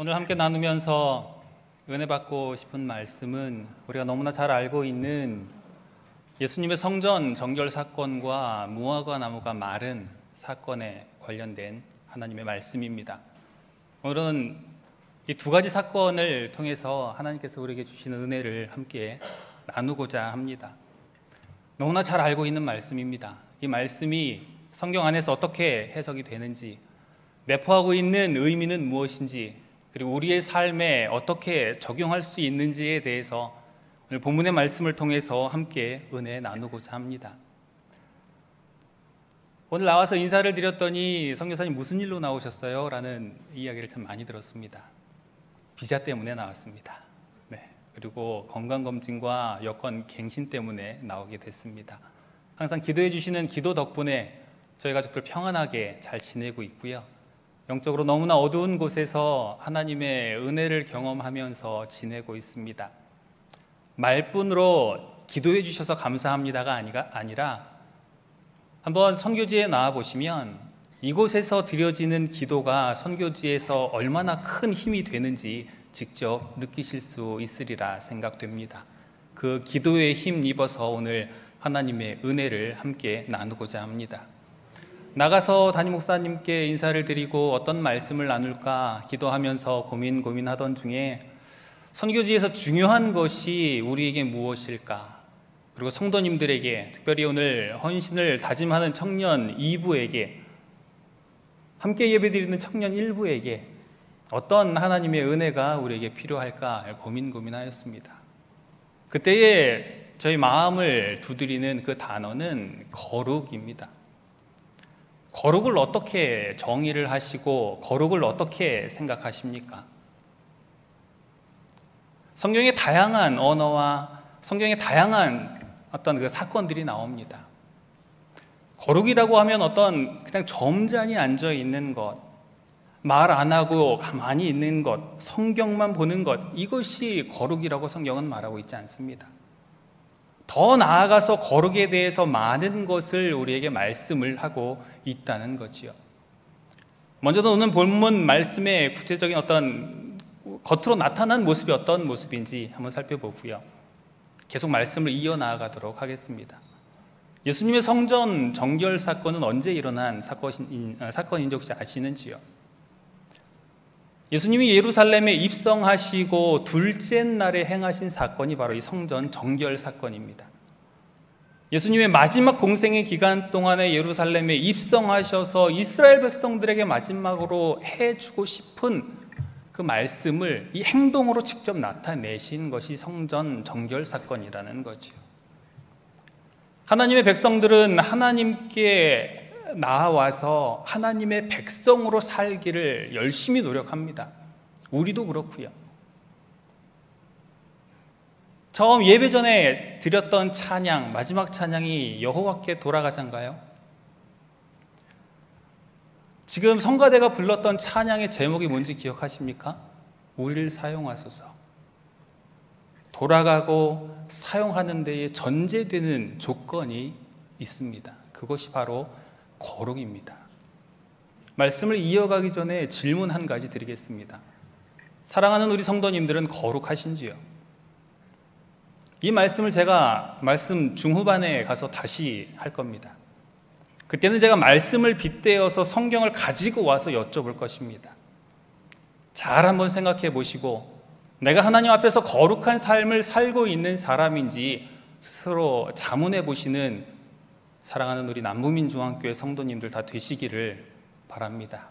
오늘 함께 나누면서 은혜 받고 싶은 말씀은 우리가 너무나 잘 알고 있는 예수님의 성전 정결 사건과 무화과 나무가 마른 사건에 관련된 하나님의 말씀입니다. 오늘은 이 두 가지 사건을 통해서 하나님께서 우리에게 주시는 은혜를 함께 나누고자 합니다. 너무나 잘 알고 있는 말씀입니다. 이 말씀이 성경 안에서 어떻게 해석이 되는지, 내포하고 있는 의미는 무엇인지, 그리고 우리의 삶에 어떻게 적용할 수 있는지에 대해서 오늘 본문의 말씀을 통해서 함께 은혜 나누고자 합니다. 오늘 나와서 인사를 드렸더니 선교사님 무슨 일로 나오셨어요? 라는 이야기를 참 많이 들었습니다. 비자 때문에 나왔습니다. 그리고 건강검진과 여권 갱신 때문에 나오게 됐습니다. 항상 기도해 주시는 기도 덕분에 저희 가족들 평안하게 잘 지내고 있고요. 영적으로 너무나 어두운 곳에서 하나님의 은혜를 경험하면서 지내고 있습니다. 말뿐으로 기도해 주셔서 감사합니다가 아니라 한번 선교지에 나와 보시면 이곳에서 드려지는 기도가 선교지에서 얼마나 큰 힘이 되는지 직접 느끼실 수 있으리라 생각됩니다. 그 기도에 힘입어서 오늘 하나님의 은혜를 함께 나누고자 합니다. 나가서 담임 목사님께 인사를 드리고 어떤 말씀을 나눌까 기도하면서 고민하던 중에 선교지에서 중요한 것이 우리에게 무엇일까, 그리고 성도님들에게, 특별히 오늘 헌신을 다짐하는 청년 2부에게, 함께 예배드리는 청년 1부에게 어떤 하나님의 은혜가 우리에게 필요할까 고민하였습니다. 그때에 저희 마음을 두드리는 그 단어는 거룩입니다. 거룩을 어떻게 정의를 하시고 거룩을 어떻게 생각하십니까? 성경의 다양한 언어와 성경의 다양한 어떤 그 사건들이 나옵니다. 거룩이라고 하면 어떤 그냥 점잖이 앉아 있는 것, 말 안 하고 가만히 있는 것, 성경만 보는 것, 이것이 거룩이라고 성경은 말하고 있지 않습니다. 더 나아가서 거룩에 대해서 많은 것을 우리에게 말씀을 하고 있다는 거지요. 먼저는 오늘 본문 말씀의 구체적인 어떤 겉으로 나타난 모습이 어떤 모습인지 한번 살펴보고요. 계속 말씀을 이어나가도록 하겠습니다. 예수님의 성전 정결 사건은 언제 일어난 사건인지 혹시 아시는지요? 예수님이 예루살렘에 입성하시고 둘째 날에 행하신 사건이 바로 이 성전 정결 사건입니다. 예수님의 마지막 공생의 기간 동안에 예루살렘에 입성하셔서 이스라엘 백성들에게 마지막으로 해주고 싶은 그 말씀을 이 행동으로 직접 나타내신 것이 성전 정결 사건이라는 거죠. 하나님의 백성들은 하나님께 나와서 하나님의 백성으로 살기를 열심히 노력합니다. 우리도 그렇고요. 처음 예배 전에 드렸던 찬양, 마지막 찬양이 여호와께 돌아가자인가요? 지금 성가대가 불렀던 찬양의 제목이 뭔지 기억하십니까? 우리를 사용하소서. 돌아가고 사용하는 데에 전제되는 조건이 있습니다. 그것이 바로 거룩입니다. 말씀을 이어가기 전에 질문 한 가지 드리겠습니다. 사랑하는 우리 성도님들은 거룩하신지요? 이 말씀을 제가 말씀 중후반에 가서 다시 할 겁니다. 그때는 제가 말씀을 빗대어서 성경을 가지고 와서 여쭤볼 것입니다. 잘 한번 생각해 보시고 내가 하나님 앞에서 거룩한 삶을 살고 있는 사람인지 스스로 자문해 보시는 사랑하는 우리 남부민중앙교회 성도님들 다 되시기를 바랍니다.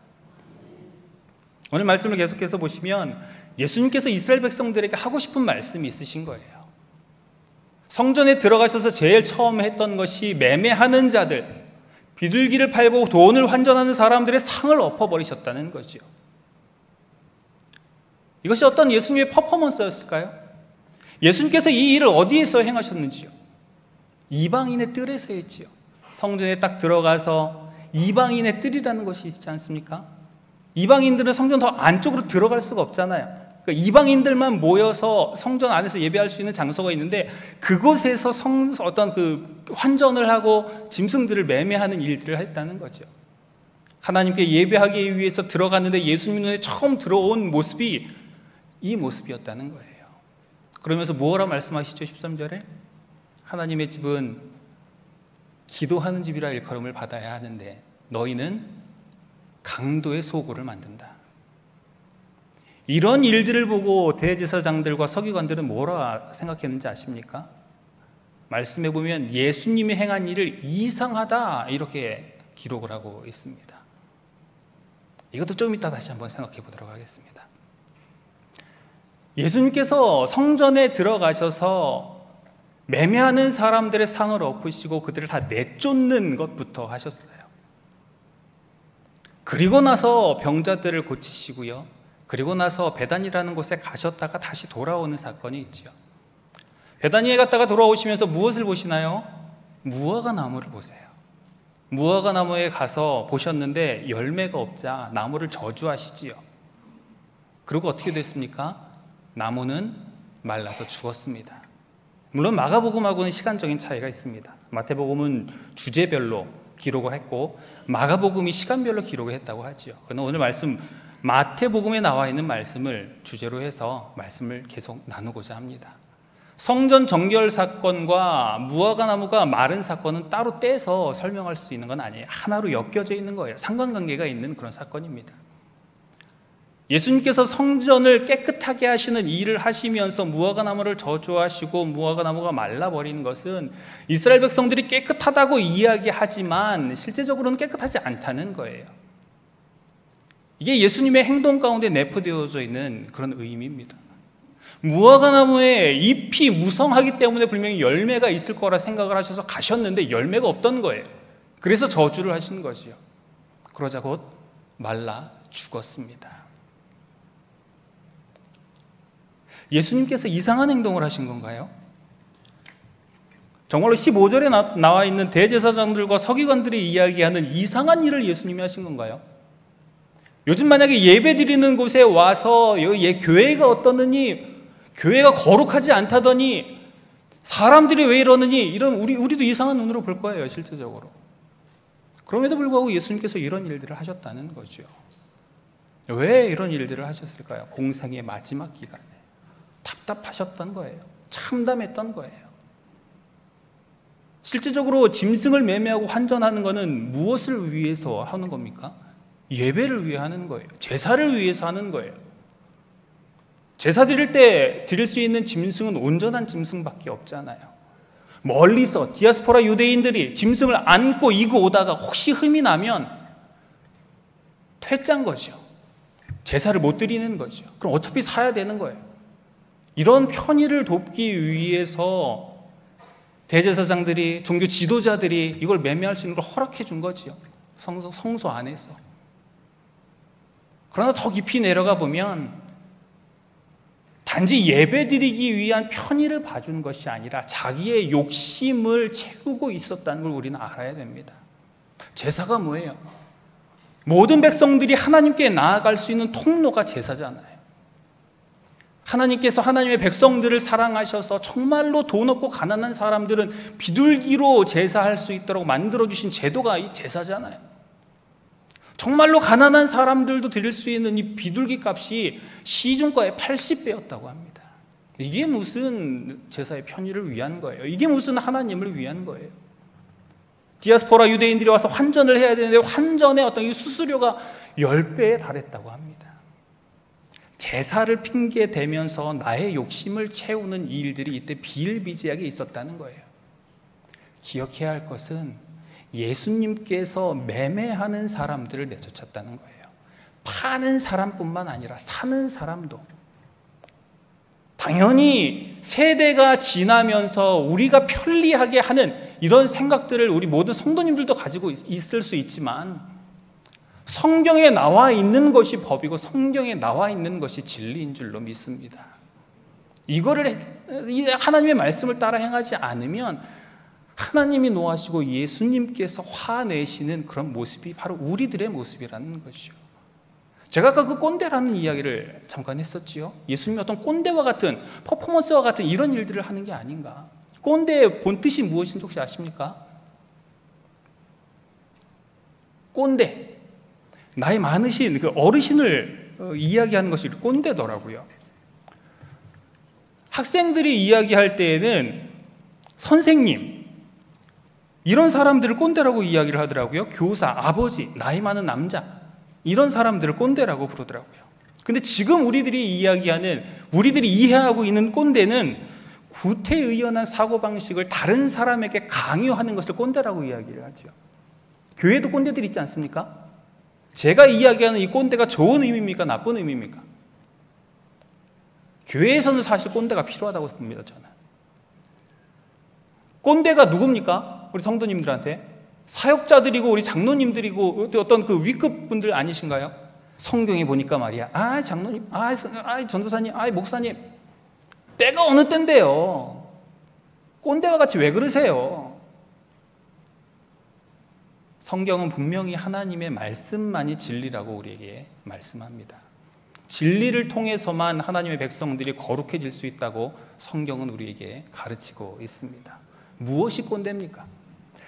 오늘 말씀을 계속해서 보시면 예수님께서 이스라엘 백성들에게 하고 싶은 말씀이 있으신 거예요. 성전에 들어가셔서 제일 처음 했던 것이 매매하는 자들, 비둘기를 팔고 돈을 환전하는 사람들의 상을 엎어버리셨다는 거죠. 이것이 어떤 예수님의 퍼포먼스였을까요? 예수님께서 이 일을 어디에서 행하셨는지요? 이방인의 뜰에서 했지요. 성전에 딱 들어가서 이방인의 뜰이라는 것이 있지 않습니까? 이방인들은 성전 더 안쪽으로 들어갈 수가 없잖아요. 그러니까 이방인들만 모여서 성전 안에서 예배할 수 있는 장소가 있는데 그곳에서 어떤 그 환전을 하고 짐승들을 매매하는 일들을 했다는 거죠. 하나님께 예배하기 위해서 들어갔는데 예수님 눈에 처음 들어온 모습이 이 모습이었다는 거예요. 그러면서 뭐라 말씀하시죠? 13절에 하나님의 집은 기도하는 집이라 일컬음을 받아야 하는데 너희는 강도의 소굴을 만든다. 이런 일들을 보고 대제사장들과 서기관들은 뭐라 생각했는지 아십니까? 말씀해 보면 예수님이 행한 일을 이상하다 이렇게 기록을 하고 있습니다. 이것도 좀 이따 다시 한번 생각해 보도록 하겠습니다. 예수님께서 성전에 들어가셔서 매매하는 사람들의 상을 엎으시고 그들을 다 내쫓는 것부터 하셨어요. 그리고 나서 병자들을 고치시고요. 그리고 나서 베다니라는 곳에 가셨다가 다시 돌아오는 사건이 있지요. 베다니에 갔다가 돌아오시면서 무엇을 보시나요? 무화과 나무를 보세요. 무화과 나무에 가서 보셨는데 열매가 없자 나무를 저주하시지요. 그리고 어떻게 됐습니까? 나무는 말라서 죽었습니다. 물론 마가복음하고는 시간적인 차이가 있습니다. 마태복음은 주제별로 기록을 했고 마가복음이 시간별로 기록을 했다고 하지요. 그러나 오늘 말씀 마태복음에 나와 있는 말씀을 주제로 해서 말씀을 계속 나누고자 합니다. 성전 정결 사건과 무화과 나무가 마른 사건은 따로 떼서 설명할 수 있는 건 아니에요. 하나로 엮여져 있는 거예요. 상관관계가 있는 그런 사건입니다. 예수님께서 성전을 깨끗하게 하시는 일을 하시면서 무화과 나무를 저주하시고 무화과 나무가 말라버리는 것은 이스라엘 백성들이 깨끗하다고 이야기하지만 실제적으로는 깨끗하지 않다는 거예요. 이게 예수님의 행동 가운데 내포되어져 있는 그런 의미입니다. 무화과 나무에 잎이 무성하기 때문에 분명히 열매가 있을 거라 생각을 하셔서 가셨는데 열매가 없던 거예요. 그래서 저주를 하신 것이요. 그러자 곧 말라 죽었습니다. 예수님께서 이상한 행동을 하신 건가요? 정말로 15절에 나와 있는 대제사장들과 서기관들이 이야기하는 이상한 일을 예수님이 하신 건가요? 요즘 만약에 예배 드리는 곳에 와서 교회가 어떠느니, 교회가 거룩하지 않다더니, 사람들이 왜 이러느니, 이런 우리도 이상한 눈으로 볼 거예요, 실제적으로. 그럼에도 불구하고 예수님께서 이런 일들을 하셨다는 거죠. 왜 이런 일들을 하셨을까요? 공생의 마지막 기간에 답답하셨던 거예요. 참담했던 거예요. 실제적으로 짐승을 매매하고 환전하는 것은 무엇을 위해서 하는 겁니까? 예배를 위해 하는 거예요. 제사를 위해서 하는 거예요. 제사 드릴 때 드릴 수 있는 짐승은 온전한 짐승밖에 없잖아요. 멀리서 디아스포라 유대인들이 짐승을 안고 이고 오다가 혹시 흠이 나면 퇴짜인 거죠. 제사를 못 드리는 거죠. 그럼 어차피 사야 되는 거예요. 이런 편의를 돕기 위해서 대제사장들이, 종교 지도자들이 이걸 매매할 수 있는 걸 허락해 준 거지요. 성소 안에서. 그러나 더 깊이 내려가 보면 단지 예배 드리기 위한 편의를 봐준 것이 아니라 자기의 욕심을 채우고 있었다는 걸 우리는 알아야 됩니다. 제사가 뭐예요? 모든 백성들이 하나님께 나아갈 수 있는 통로가 제사잖아요. 하나님께서 하나님의 백성들을 사랑하셔서 정말로 돈 없고 가난한 사람들은 비둘기로 제사할 수 있도록 만들어주신 제도가 이 제사잖아요. 정말로 가난한 사람들도 드릴 수 있는 이 비둘기 값이 시중가의 80배였다고 합니다. 이게 무슨 제사의 편의를 위한 거예요? 이게 무슨 하나님을 위한 거예요? 디아스포라 유대인들이 와서 환전을 해야 되는데 환전의 어떤 이 수수료가 10배에 달했다고 합니다. 제사를 핑계 대면서 나의 욕심을 채우는 일들이 이때 비일비재하게 있었다는 거예요. 기억해야 할 것은 예수님께서 매매하는 사람들을 내쫓았다는 거예요. 파는 사람뿐만 아니라 사는 사람도. 당연히 세대가 지나면서 우리가 편리하게 하는 이런 생각들을 우리 모든 성도님들도 가지고 있을 수 있지만 성경에 나와 있는 것이 법이고 성경에 나와 있는 것이 진리인 줄로 믿습니다. 이거를 하나님의 말씀을 따라 행하지 않으면 하나님이 노하시고 예수님께서 화내시는 그런 모습이 바로 우리들의 모습이라는 것이죠. 제가 아까 그 꼰대라는 이야기를 잠깐 했었지요. 예수님이 어떤 꼰대와 같은, 퍼포먼스와 같은 이런 일들을 하는 게 아닌가. 꼰대의 본뜻이 무엇인지 혹시 아십니까? 꼰대, 나이 많으신 그 어르신을 이야기하는 것이 꼰대더라고요. 학생들이 이야기할 때에는 선생님, 이런 사람들을 꼰대라고 이야기를 하더라고요. 교사, 아버지, 나이 많은 남자, 이런 사람들을 꼰대라고 부르더라고요. 근데 지금 우리들이 이야기하는, 우리들이 이해하고 있는 꼰대는 구태의연한 사고방식을 다른 사람에게 강요하는 것을 꼰대라고 이야기를 하죠. 교회도 꼰대들이 있지 않습니까? 제가 이야기하는 이 꼰대가 좋은 의미입니까? 나쁜 의미입니까? 교회에서는 사실 꼰대가 필요하다고 봅니다, 저는. 꼰대가 누굽니까? 우리 성도님들한테 사역자들이고 우리 장로님들이고 어떤 그 위급 분들 아니신가요? 성경에 보니까 말이야, 장로님, 전도사님, 목사님, 때가 어느 때인데요? 꼰대와 같이 왜 그러세요? 성경은 분명히 하나님의 말씀만이 진리라고 우리에게 말씀합니다. 진리를 통해서만 하나님의 백성들이 거룩해질 수 있다고 성경은 우리에게 가르치고 있습니다. 무엇이 꼰대입니까?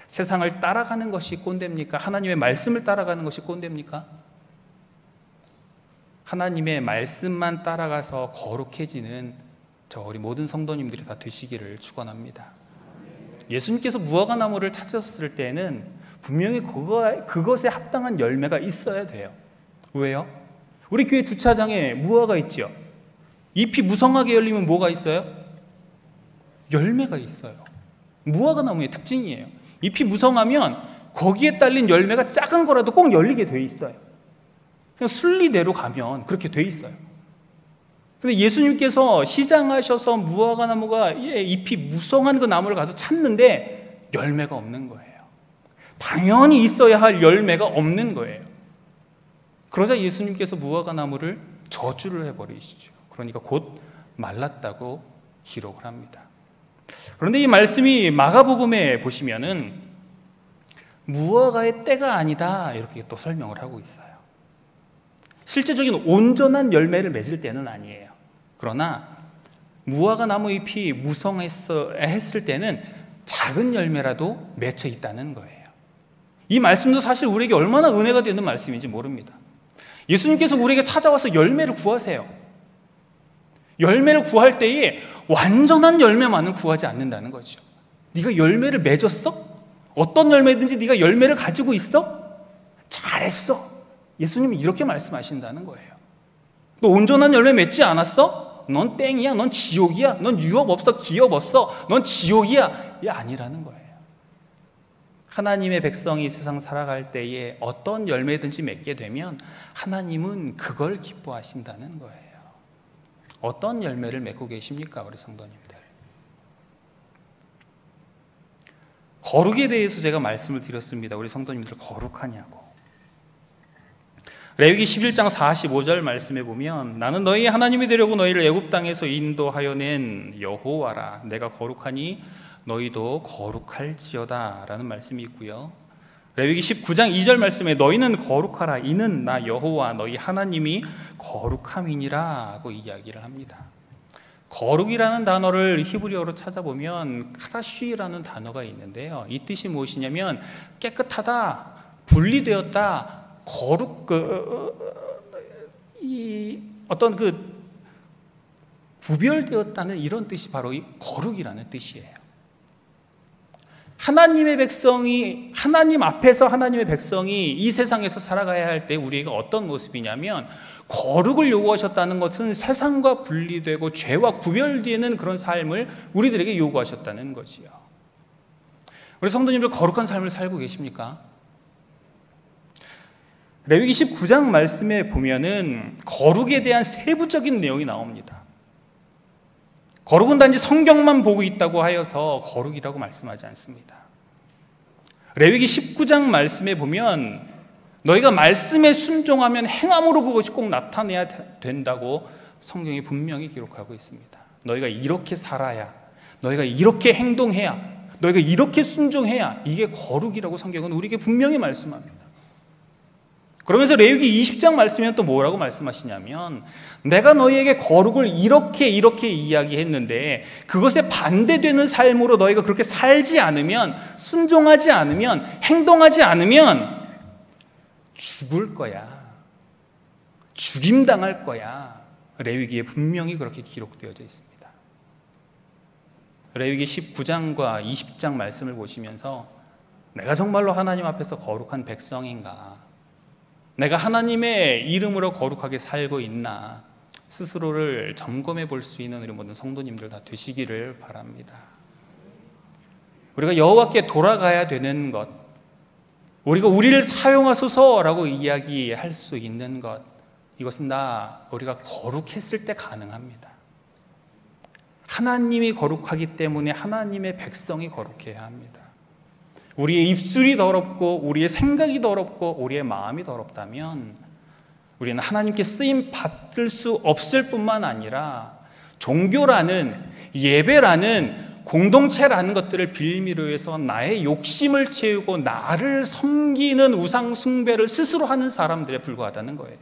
세상을 따라가는 것이 꼰대입니까? 하나님의 말씀을 따라가는 것이 꼰대입니까? 하나님의 말씀만 따라가서 거룩해지는 우리 모든 성도님들이 다 되시기를 축원합니다. 예수님께서 무화과나무를 찾으셨을 때는 분명히 그것에 합당한 열매가 있어야 돼요. 왜요? 우리 교회 주차장에 무화과 있죠. 잎이 무성하게 열리면 뭐가 있어요? 열매가 있어요. 무화과나무의 특징이에요. 잎이 무성하면 거기에 딸린 열매가 작은 거라도 꼭 열리게 돼 있어요. 그냥 순리대로 가면 그렇게 돼 있어요. 근데 예수님께서 시장하셔서 무화과나무가 잎이 무성한 그 나무를 가서 찾는데 열매가 없는 거예요. 당연히 있어야 할 열매가 없는 거예요. 그러자 예수님께서 무화과나무를 저주를 해버리시죠. 그러니까 곧 말랐다고 기록을 합니다. 그런데 이 말씀이 마가복음에 보시면은 무화과의 때가 아니다 이렇게 또 설명을 하고 있어요. 실제적인 온전한 열매를 맺을 때는 아니에요. 그러나 무화과 나무 잎이 무성했을 때는 작은 열매라도 맺혀 있다는 거예요. 이 말씀도 사실 우리에게 얼마나 은혜가 되는 말씀인지 모릅니다. 예수님께서 우리에게 찾아와서 열매를 구하세요. 열매를 구할 때에 완전한 열매만을 구하지 않는다는 거죠. 네가 열매를 맺었어? 어떤 열매든지 네가 열매를 가지고 있어? 잘했어. 예수님이 이렇게 말씀하신다는 거예요. 너 온전한 열매 맺지 않았어? 넌 땡이야. 넌 지옥이야. 넌 유업 없어. 기업 없어. 넌 지옥이야. 이게 아니라는 거예요. 하나님의 백성이 세상 살아갈 때에 어떤 열매든지 맺게 되면 하나님은 그걸 기뻐하신다는 거예요. 어떤 열매를 맺고 계십니까, 우리 성도님들? 거룩에 대해서 제가 말씀을 드렸습니다. 우리 성도님들 거룩하냐고. 레위기 11장 45절 말씀에 보면 나는 너희 하나님이 되려고 너희를 애굽 땅에서 인도하여 낸 여호와라. 내가 거룩하니 너희도 거룩할지어다 라는 말씀이 있고요. 레위기 19장 2절 말씀에 너희는 거룩하라. 이는 나 여호와 너희 하나님이 거룩함이니라 고 이야기를 합니다. 거룩이라는 단어를 히브리어로 찾아보면 카다쉬라는 단어가 있는데요. 이 뜻이 무엇이냐면 깨끗하다, 분리되었다, 거룩, 어떤 구별되었다는 이런 뜻이 바로 이 거룩이라는 뜻이에요. 하나님의 백성이, 하나님 앞에서 하나님의 백성이 이 세상에서 살아가야 할 때 우리가 어떤 모습이냐면 거룩을 요구하셨다는 것은 세상과 분리되고 죄와 구별되는 그런 삶을 우리들에게 요구하셨다는 거지요. 우리 성도님들 거룩한 삶을 살고 계십니까? 레위기 19장 말씀에 보면은 거룩에 대한 세부적인 내용이 나옵니다. 거룩은 단지 성경만 보고 있다고 하여서 거룩이라고 말씀하지 않습니다. 레위기 19장 말씀에 보면 너희가 말씀에 순종하면 행함으로 그것이 꼭 나타내야 된다고 성경이 분명히 기록하고 있습니다. 너희가 이렇게 살아야, 너희가 이렇게 행동해야, 너희가 이렇게 순종해야 이게 거룩이라고 성경은 우리에게 분명히 말씀합니다. 그러면서 레위기 20장 말씀에는 또 뭐라고 말씀하시냐면 내가 너희에게 거룩을 이렇게 이야기했는데 그것에 반대되는 삶으로 너희가 그렇게 살지 않으면, 순종하지 않으면, 행동하지 않으면 죽을 거야. 죽임당할 거야. 레위기에 분명히 그렇게 기록되어져 있습니다. 레위기 19장과 20장 말씀을 보시면서 내가 정말로 하나님 앞에서 거룩한 백성인가? 내가 하나님의 이름으로 거룩하게 살고 있나? 스스로를 점검해 볼 수 있는 우리 모든 성도님들 다 되시기를 바랍니다. 우리가 여호와께 돌아가야 되는 것, 우리가 우리를 사용하소서라고 이야기할 수 있는 것, 이것은 우리가 거룩했을 때 가능합니다. 하나님이 거룩하기 때문에 하나님의 백성이 거룩해야 합니다. 우리의 입술이 더럽고 우리의 생각이 더럽고 우리의 마음이 더럽다면 우리는 하나님께 쓰임 받을 수 없을 뿐만 아니라 종교라는, 예배라는, 공동체라는 것들을 빌미로 해서 나의 욕심을 채우고 나를 섬기는 우상 숭배를 스스로 하는 사람들에 불과하다는 거예요.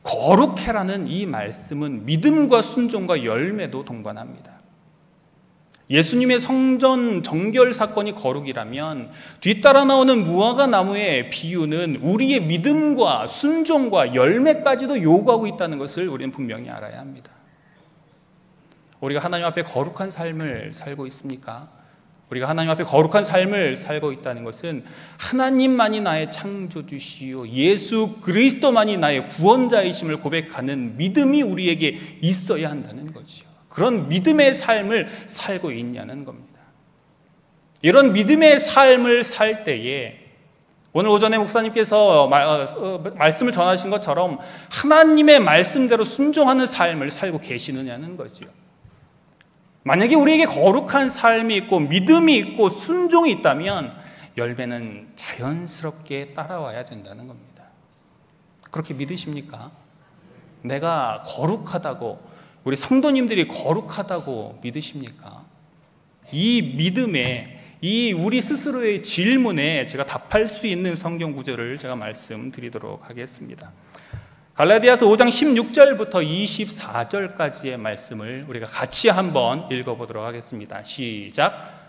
거룩해라는 이 말씀은 믿음과 순종과 열매도 동반합니다. 예수님의 성전 정결 사건이 거룩이라면 뒤따라 나오는 무화과 나무의 비유는 우리의 믿음과 순종과 열매까지도 요구하고 있다는 것을 우리는 분명히 알아야 합니다. 우리가 하나님 앞에 거룩한 삶을 살고 있습니까? 우리가 하나님 앞에 거룩한 삶을 살고 있다는 것은 하나님만이 나의 창조주시요 예수 그리스도만이 나의 구원자이심을 고백하는 믿음이 우리에게 있어야 한다는 거죠. 그런 믿음의 삶을 살고 있냐는 겁니다. 이런 믿음의 삶을 살 때에 오늘 오전에 목사님께서 말씀을 전하신 것처럼 하나님의 말씀대로 순종하는 삶을 살고 계시느냐는 거죠. 만약에 우리에게 거룩한 삶이 있고 믿음이 있고 순종이 있다면 열매는 자연스럽게 따라와야 된다는 겁니다. 그렇게 믿으십니까? 내가 거룩하다고, 우리 성도님들이 거룩하다고 믿으십니까? 이 믿음에, 이 우리 스스로의 질문에 제가 답할 수 있는 성경 구절을 제가 말씀드리도록 하겠습니다. 갈라디아서 5장 16절부터 24절까지의 말씀을 우리가 같이 한번 읽어보도록 하겠습니다. 시작.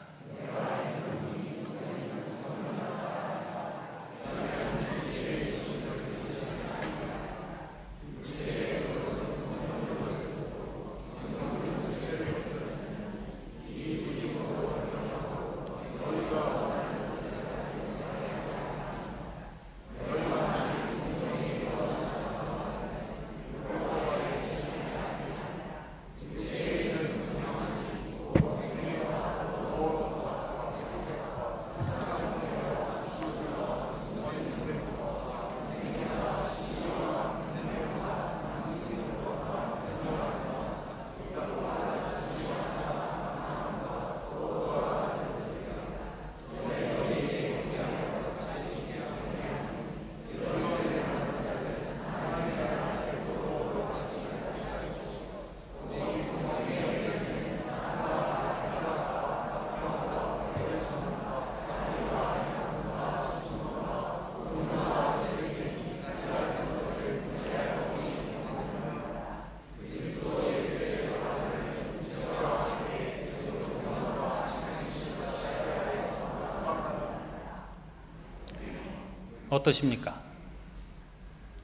어떠십니까?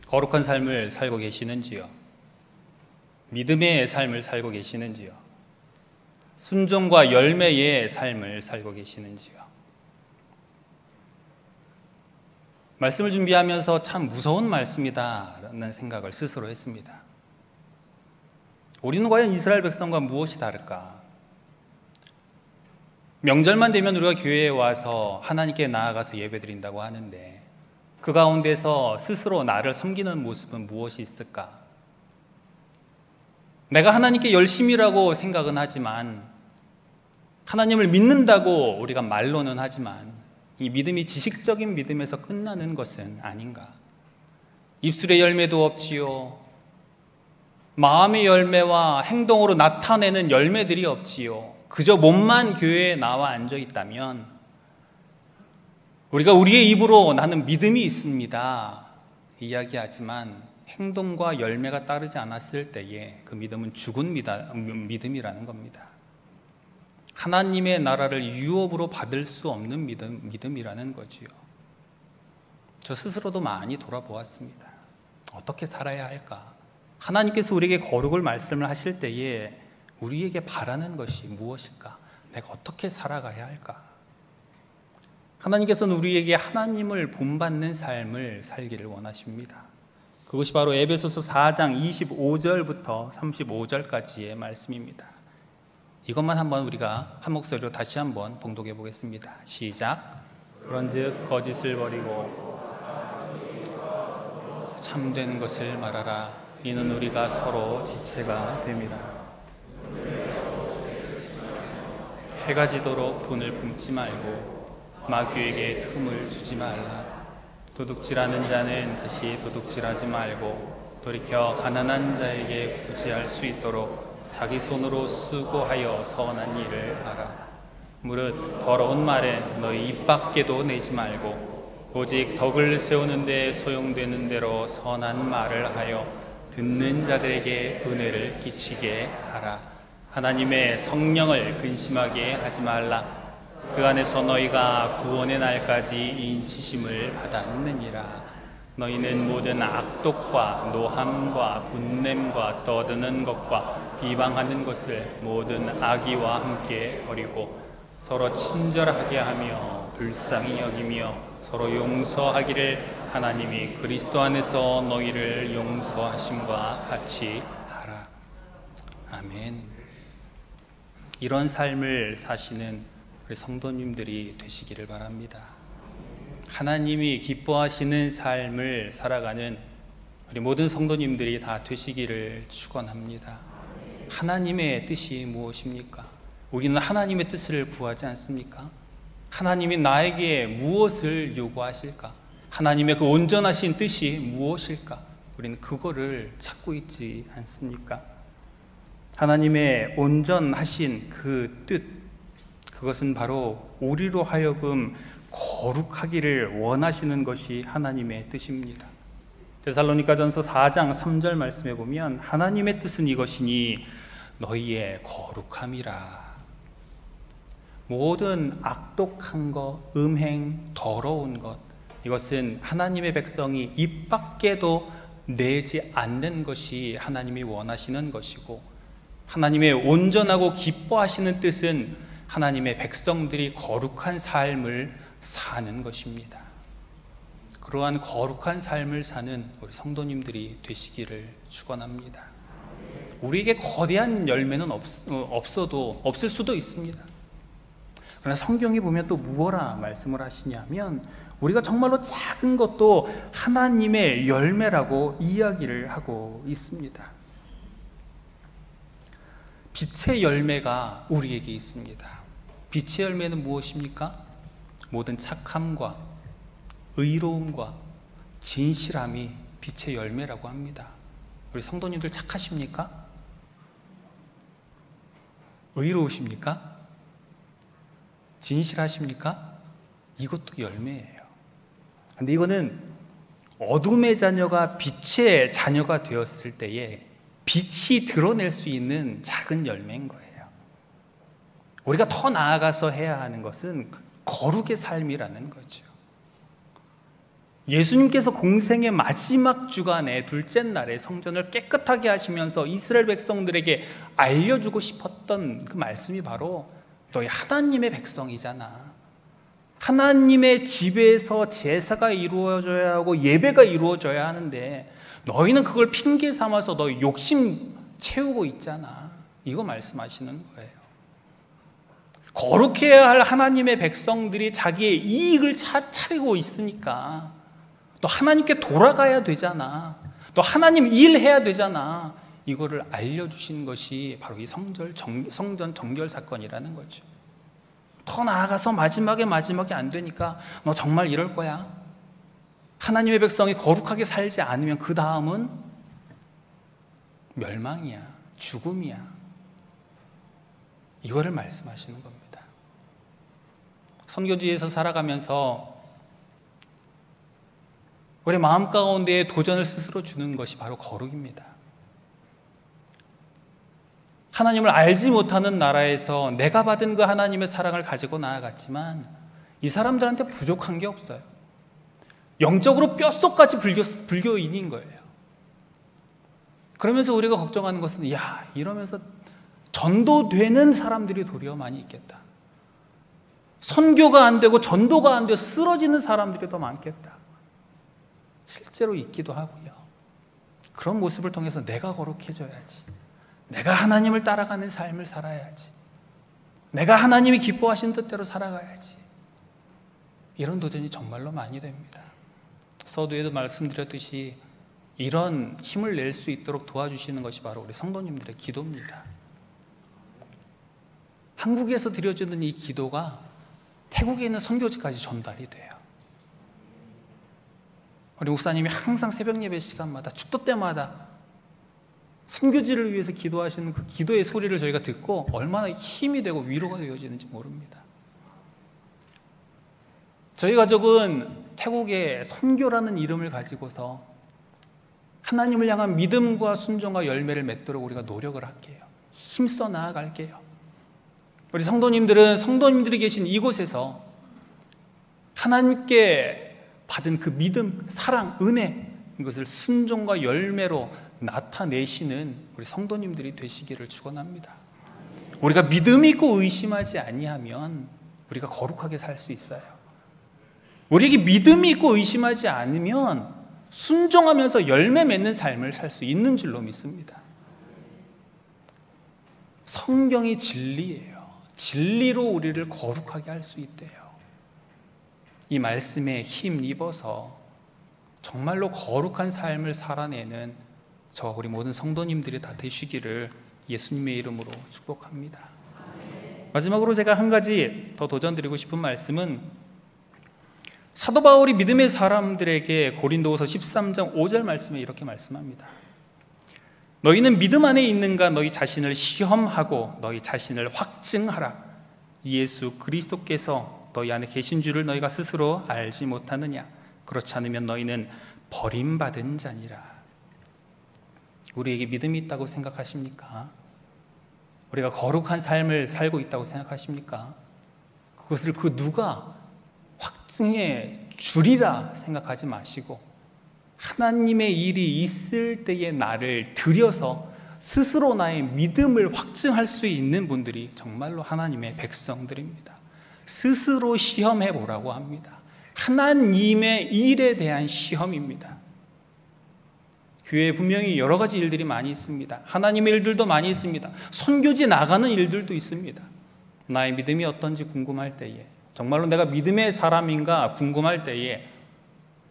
거룩한 삶을 살고 계시는지요? 믿음의 삶을 살고 계시는지요? 순종과 열매의 삶을 살고 계시는지요? 말씀을 준비하면서 참 무서운 말씀이다라는 생각을 스스로 했습니다. 우리는 과연 이스라엘 백성과 무엇이 다를까? 명절만 되면 우리가 교회에 와서 하나님께 나아가서 예배드린다고 하는데 그 가운데서 스스로 나를 섬기는 모습은 무엇이 있을까? 내가 하나님께 열심이라고 생각은 하지만, 하나님을 믿는다고 우리가 말로는 하지만 이 믿음이 지식적인 믿음에서 끝나는 것은 아닌가? 입술의 열매도 없지요. 마음의 열매와 행동으로 나타내는 열매들이 없지요. 그저 몸만 교회에 나와 앉아 있다면 우리가 우리의 입으로 나는 믿음이 있습니다 이야기하지만 행동과 열매가 따르지 않았을 때에 그 믿음은 죽은 믿음이라는 겁니다. 하나님의 나라를 유업으로 받을 수 없는 믿음이라는 거지요. 저 스스로도 많이 돌아보았습니다. 어떻게 살아야 할까? 하나님께서 우리에게 거룩을 말씀을 하실 때에 우리에게 바라는 것이 무엇일까? 내가 어떻게 살아가야 할까? 하나님께서는 우리에게 하나님을 본받는 삶을 살기를 원하십니다. 그것이 바로 에베소서 4장 25절부터 35절까지의 말씀입니다. 이것만 한번 우리가 한 목소리로 다시 한번 봉독해 보겠습니다. 시작. 그런즉 거짓을 버리고 참된 것을 말하라. 이는 우리가 서로 지체가 됨이라. 해가 지도록 분을 품지 말고 마귀에게 틈을 주지 말라. 도둑질하는 자는 다시 도둑질하지 말고 돌이켜 가난한 자에게 구제할 수 있도록 자기 손으로 수고하여 선한 일을 하라. 무릇 더러운 말은 너희 입 밖에도 내지 말고 오직 덕을 세우는 데 소용되는 대로 선한 말을 하여 듣는 자들에게 은혜를 끼치게 하라. 하나님의 성령을 근심하게 하지 말라. 그 안에서 너희가 구원의 날까지 인치심을 받았느니라. 너희는 모든 악독과 노함과 분냄과 떠드는 것과 비방하는 것을 모든 악의와 함께 버리고 서로 친절하게 하며 불쌍히 여기며 서로 용서하기를 하나님이 그리스도 안에서 너희를 용서하심과 같이 하라. 아멘. 이런 삶을 사시는 우리 성도님들이 되시기를 바랍니다. 하나님이 기뻐하시는 삶을 살아가는 우리 모든 성도님들이 다 되시기를 축원합니다. 하나님의 뜻이 무엇입니까? 우리는 하나님의 뜻을 구하지 않습니까? 하나님이 나에게 무엇을 요구하실까? 하나님의 그 온전하신 뜻이 무엇일까? 우리는 그거를 찾고 있지 않습니까? 하나님의 온전하신 그 뜻, 그것은 바로 우리로 하여금 거룩하기를 원하시는 것이 하나님의 뜻입니다. 데살로니가전서 4장 3절 말씀에 보면 하나님의 뜻은 이것이니 너희의 거룩함이라. 모든 악독한 것, 음행, 더러운 것, 이것은 하나님의 백성이 입 밖에도 내지 않는 것이 하나님이 원하시는 것이고, 하나님의 온전하고 기뻐하시는 뜻은 하나님의 백성들이 거룩한 삶을 사는 것입니다. 그러한 거룩한 삶을 사는 우리 성도님들이 되시기를 축원합니다. 우리에게 거대한 열매는 없을 수도 있습니다. 그러나 성경이 보면 또 무엇라 말씀을 하시냐면 우리가 정말로 작은 것도 하나님의 열매라고 이야기를 하고 있습니다. 빛의 열매가 우리에게 있습니다. 빛의 열매는 무엇입니까? 모든 착함과 의로움과 진실함이 빛의 열매라고 합니다. 우리 성도님들 착하십니까? 의로우십니까? 진실하십니까? 이것도 열매예요. 근데 이거는 어둠의 자녀가 빛의 자녀가 되었을 때에 빛이 드러낼 수 있는 작은 열매인 거예요. 우리가 더 나아가서 해야 하는 것은 거룩의 삶이라는 거죠. 예수님께서 공생의 마지막 주간에 둘째 날에 성전을 깨끗하게 하시면서 이스라엘 백성들에게 알려주고 싶었던 그 말씀이 바로 너희 하나님의 백성이잖아. 하나님의 집에서 제사가 이루어져야 하고 예배가 이루어져야 하는데 너희는 그걸 핑계 삼아서 너희 욕심 채우고 있잖아. 이거 말씀하시는 거예요. 거룩해야 할 하나님의 백성들이 자기의 이익을 차리고 있으니까 또 하나님께 돌아가야 되잖아. 또 하나님 일해야 되잖아. 이거를 알려주신 것이 바로 이 성전 정결 사건이라는 거죠. 더 나아가서 마지막에 안 되니까 너 정말 이럴 거야. 하나님의 백성이 거룩하게 살지 않으면 그 다음은 멸망이야, 죽음이야. 이거를 말씀하시는 겁니다. 선교지에서 살아가면서 우리 마음 가운데 도전을 스스로 주는 것이 바로 거룩입니다. 하나님을 알지 못하는 나라에서 내가 받은 그 하나님의 사랑을 가지고 나아갔지만 이 사람들한테 부족한 게 없어요. 영적으로 뼛속까지 불교인인 거예요. 그러면서 우리가 걱정하는 것은 이러면서 전도되는 사람들이 도리어 많이 있겠다. 선교가 안 되고 전도가 안 돼서 쓰러지는 사람들이 더 많겠다. 실제로 있기도 하고요. 그런 모습을 통해서 내가 거룩해져야지. 내가 하나님을 따라가는 삶을 살아야지. 내가 하나님이 기뻐하신 뜻대로 살아가야지. 이런 도전이 정말로 많이 됩니다. 서두에도 말씀드렸듯이 이런 힘을 낼 수 있도록 도와주시는 것이 바로 우리 성도님들의 기도입니다. 한국에서 드려지는 이 기도가 태국에 있는 선교지까지 전달이 돼요. 우리 목사님이 항상 새벽 예배 시간마다 축도 때마다 선교지를 위해서 기도하시는 그 기도의 소리를 저희가 듣고 얼마나 힘이 되고 위로가 되어지는지 모릅니다. 저희 가족은 태국에 선교라는 이름을 가지고서 하나님을 향한 믿음과 순종과 열매를 맺도록 우리가 노력을 할게요. 힘써 나아갈게요. 우리 성도님들은 성도님들이 계신 이곳에서 하나님께 받은 그 믿음, 사랑, 은혜, 이것을 순종과 열매로 나타내시는 우리 성도님들이 되시기를 축원합니다. 우리가 믿음 있고 의심하지 아니하면 우리가 거룩하게 살 수 있어요. 우리에게 믿음이 있고 의심하지 않으면 순종하면서 열매 맺는 삶을 살 수 있는 줄로 믿습니다. 성경이 진리예요. 진리로 우리를 거룩하게 할 수 있대요. 이 말씀에 힘입어서 정말로 거룩한 삶을 살아내는 저와 우리 모든 성도님들이 다 되시기를 예수님의 이름으로 축복합니다. 마지막으로 제가 한 가지 더 도전드리고 싶은 말씀은 사도 바울이 믿음의 사람들에게 고린도후서 13장 5절 말씀에 이렇게 말씀합니다. 너희는 믿음 안에 있는가 너희 자신을 시험하고 너희 자신을 확증하라. 예수 그리스도께서 너희 안에 계신 줄을 너희가 스스로 알지 못하느냐. 그렇지 않으면 너희는 버림받은 자니라. 우리에게 믿음이 있다고 생각하십니까? 우리가 거룩한 삶을 살고 있다고 생각하십니까? 그것을 그 누가 확증해 주리라 생각하지 마시고 하나님의 일이 있을 때에 나를 들여서 스스로 나의 믿음을 확증할 수 있는 분들이 정말로 하나님의 백성들입니다. 스스로 시험해 보라고 합니다. 하나님의 일에 대한 시험입니다. 교회에 분명히 여러 가지 일들이 많이 있습니다. 하나님의 일들도 많이 있습니다. 선교지 나가는 일들도 있습니다. 나의 믿음이 어떤지 궁금할 때에, 정말로 내가 믿음의 사람인가 궁금할 때에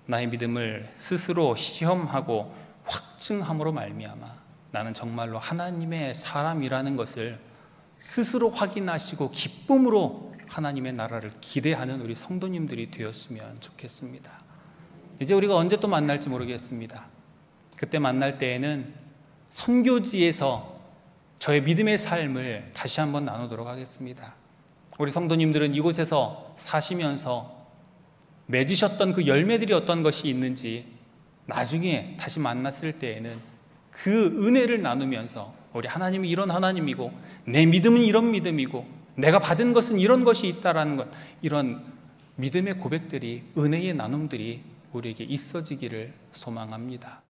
나의 믿음을 스스로 시험하고 확증함으로 말미암아 나는 정말로 하나님의 사람이라는 것을 스스로 확인하시고 기쁨으로 하나님의 나라를 기대하는 우리 성도님들이 되었으면 좋겠습니다. 이제 우리가 언제 또 만날지 모르겠습니다. 그때 만날 때에는 선교지에서 저의 믿음의 삶을 다시 한번 나누도록 하겠습니다. 우리 성도님들은 이곳에서 사시면서 맺으셨던 그 열매들이 어떤 것이 있는지 나중에 다시 만났을 때에는 그 은혜를 나누면서 우리 하나님이 이런 하나님이고 내 믿음은 이런 믿음이고 내가 받은 것은 이런 것이 있다라는 것, 이런 믿음의 고백들이, 은혜의 나눔들이 우리에게 있어지기를 소망합니다.